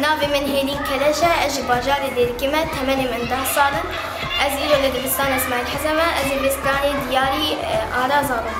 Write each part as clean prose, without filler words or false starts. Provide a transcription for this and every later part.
ناوی من هێلین کەلەشە ئەژ باژارێ دێرکێمە تەمەنێ من 10 ساڵم ئەز ئیرۆ لە دبستان ئەسماعیل حەزەمە ئەز وێستانی دیاری ئارا زاڵم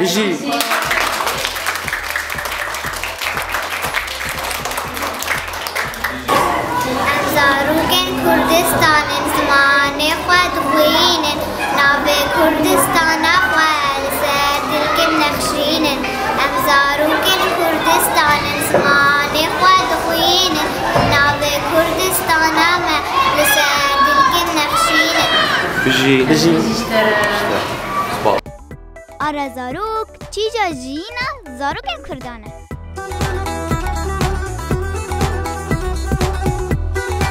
بژی زاروکن کردستان زمان خود خوین ناو کردستان خوال سر دلکم نخشین زاروکن کردستان زمان خود خوین ناو کردستان سر دلکم نخشین بژی آره زاروک چی جا جینا زاروکن کردانه